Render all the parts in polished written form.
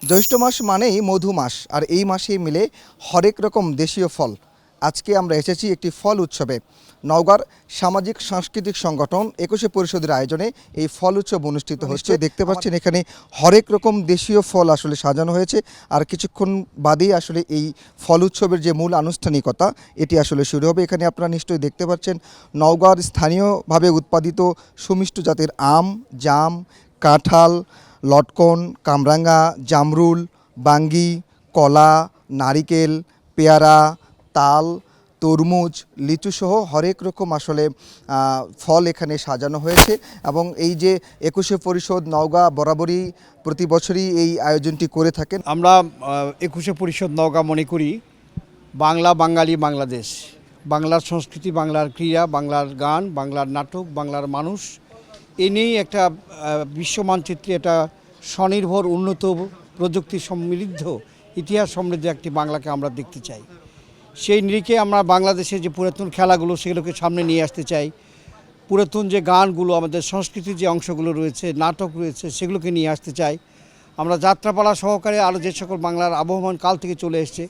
জ্যৈষ্ঠ মাস মানেই মধু মাস, আর এই মাসেই মিলে হরেক রকম দেশীয় ফল। আজকে আমরা এসেছি একটি ফল উৎসবে। নওগাঁর সামাজিক সাংস্কৃতিক সংগঠন ২১শে পরিষদের আয়োজনে এই ফল উৎসব অনুষ্ঠিত হচ্ছে। দেখতে পাচ্ছেন এখানে হরেক রকম দেশীয় ফল আসলে সাজানো হয়েছে, আর কিছুক্ষণ বাদেই আসলে এই ফল উৎসবের যে মূল আনুষ্ঠানিকতা এটি আসলে শুরু হবে। এখানে আপনারা নিশ্চয়ই দেখতে পাচ্ছেন নওগাঁর স্থানীয়ভাবে উৎপাদিত সুমিষ্ট জাতের আম, জাম, কাঁঠাল, লটকন, কামরাঙা, জামরুল, বাঙ্গি, কলা, নারিকেল, পেয়ারা, তাল, তরমুজ, লিচুসহ হরেক রকম আসলে ফল এখানে সাজানো হয়েছে। এবং এই যে ২১শে পরিষদ নওগাঁ বরাবরই প্রতি বছরই এই আয়োজনটি করে থাকেন। আমরা ২১শে পরিষদ নওগাঁ মনে করি বাংলা, বাঙালি, বাংলাদেশ, বাংলার সংস্কৃতি, বাংলার ক্রীড়া, বাংলার গান, বাংলার নাটক, বাংলার মানুষ, এ নিয়েই একটা বিশ্ব মানচিত্রে একটা স্বনির্ভর, উন্নত, প্রযুক্তি সমৃদ্ধ, ইতিহাস সমৃদ্ধ একটি বাংলাকে আমরা দেখতে চাই। সেই নিরিখে আমরা বাংলাদেশের যে পুরাতন খেলাগুলো সেগুলোকে সামনে নিয়ে আসতে চাই। পুরাতন যে গানগুলো, আমাদের সংস্কৃতির যে অংশগুলো রয়েছে, নাটক রয়েছে, সেগুলোকে নিয়ে আসতে চাই। আমরা যাত্রাপালা সহকারে আরও যে সকল বাংলার আবহমান কাল থেকে চলে এসছে,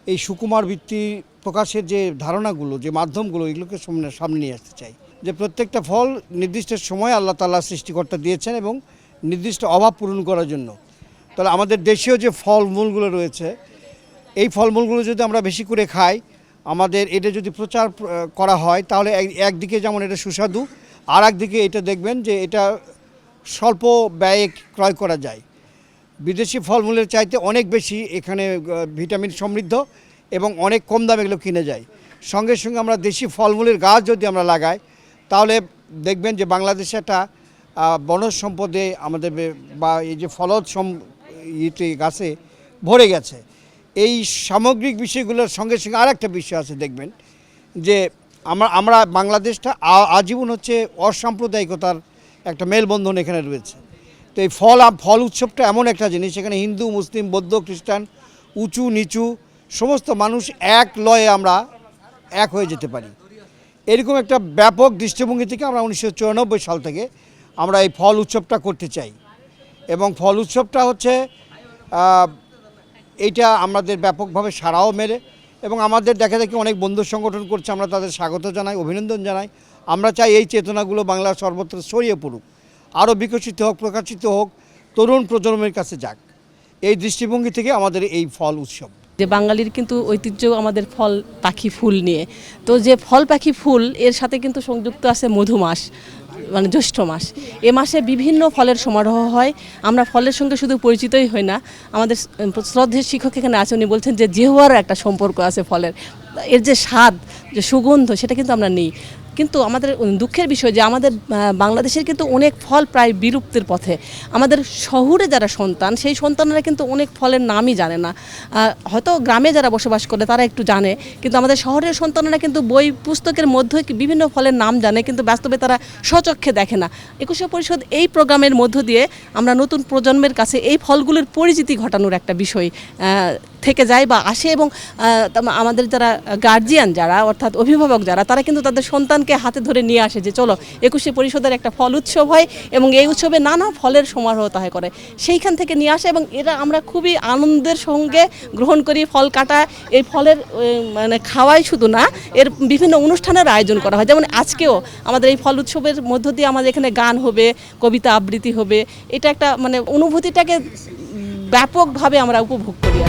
এই সুকুমার বৃত্তি প্রকাশের যে ধারণাগুলো, যে মাধ্যমগুলো, এগুলোকে সামনে নিয়ে আসতে চাই। যে প্রত্যেকটা ফল নির্দিষ্ট সময় আল্লাহ তাআলা সৃষ্টিকর্তা দিয়েছেন এবং নির্দিষ্ট অভাব পূরণ করার জন্য। তাহলে আমাদের দেশীয় যে ফলমূলগুলো রয়েছে, এই ফলমূলগুলো যদি আমরা বেশি করে খাই, আমাদের এটা যদি প্রচার করা হয়, তাহলে একদিকে যেমন এটা সুস্বাদু, আর একদিকে এটা দেখবেন যে এটা স্বল্প ব্যয়ে ক্রয় করা যায়। বিদেশি ফলমূলের চাইতে অনেক বেশি এখানে ভিটামিন সমৃদ্ধ এবং অনেক কম দামে এগুলো কিনে যায়। সঙ্গে সঙ্গে আমরা দেশি ফলমূলের গাছ যদি আমরা লাগাই, তাহলে দেখবেন যে বাংলাদেশে একটা বনজ সম্পদে আমাদের বা এই যে ফলদ গাছে ভরে গেছে। এই সামগ্রিক বিষয়গুলোর সঙ্গে সঙ্গে আর একটা বিষয় আছে, দেখবেন যে আমরা বাংলাদেশটা আজীবন হচ্ছে অসাম্প্রদায়িকতার একটা মেলবন্ধন এখানে রয়েছে। তো এই ফল উৎসবটা এমন একটা জিনিস, এখানে হিন্দু, মুসলিম, বৌদ্ধ, খ্রিস্টান, উঁচু নিচু সমস্ত মানুষ এক লয়ে আমরা এক হয়ে যেতে পারি। এরকম একটা ব্যাপক দৃষ্টিভঙ্গি থেকে আমরা 1994 সাল থেকে আমরা এই ফল উৎসবটা করতে চাই। এবং ফল উৎসবটা হচ্ছে এইটা আমাদের ব্যাপকভাবে সাড়াও মেলে এবং আমাদের দেখা দেখি অনেক বন্ধু সংগঠন করছে, আমরা তাদের স্বাগত জানাই, অভিনন্দন জানাই। আমরা চাই এই চেতনাগুলো বাংলার সর্বত্র ছড়িয়ে পড়ুক, আরও বিকশিত হোক, প্রকাশিত হোক, তরুণ প্রজন্মের কাছে যাক। এই দৃষ্টিভঙ্গি থেকে আমাদের এই ফল উৎসব। যে বাঙালির কিন্তু ঐতিহ্য আমাদের ফল পাখি ফুল নিয়ে, তো যে ফল পাখি ফুল এর সাথে কিন্তু সংযুক্ত আছে মধু মাস, মানে জ্যৈষ্ঠ মাস। এ মাসে বিভিন্ন ফলের সমারোহ হয়। আমরা ফলের সঙ্গে শুধু পরিচিতই হই না, আমাদের শ্রদ্ধেয় শিক্ষক এখানে আছেন, উনি বলছেন যে জিহ্বার একটা সম্পর্ক আছে ফলের, এর যে স্বাদ, যে সুগন্ধ, সেটা কিন্তু আমরা নিই। কিন্তু আমাদের দুঃখের বিষয় যে আমাদের বাংলাদেশের কিন্তু অনেক ফল প্রায় বিলুপ্তির পথে। আমাদের শহরে যারা সন্তান, সেই সন্তানরা কিন্তু অনেক ফলের নামই জানে না। হয়তো গ্রামে যারা বসবাস করে তারা একটু জানে, কিন্তু আমাদের শহরের সন্তানরা কিন্তু বই পুস্তকের মধ্যে বিভিন্ন ফলের নাম জানে, কিন্তু বাস্তবে তারা স্বচক্ষে দেখে না। ২১শে পরিষদ এই প্রোগ্রামের মধ্য দিয়ে আমরা নতুন প্রজন্মের কাছে এই ফলগুলোর পরিচিতি ঘটানোর একটা বিষয় থেকে যায় বা আসে। এবং আমাদের যারা গার্জিয়ান, যারা অর্থাৎ অভিভাবক যারা, তারা কিন্তু তাদের সন্তানকে হাতে ধরে নিয়ে আসে যে চলো ২১শে পরিষদের একটা ফল উৎসব হয় এবং এই উৎসবে নানা ফলের সমারোহ তাই করে, সেইখান থেকে নিয়ে আসে এবং এরা আমরা খুবই আনন্দের সঙ্গে গ্রহণ করি। ফল কাটা, এই ফলের মানে খাওয়াই শুধু না, এর বিভিন্ন অনুষ্ঠানের আয়োজন করা হয়। যেমন আজকেও আমাদের এই ফল উৎসবের মধ্য দিয়ে আমাদের এখানে গান হবে, কবিতা আবৃত্তি হবে। এটা একটা মানে অনুভূতিটাকে ব্যাপকভাবে আমরা উপভোগ করি।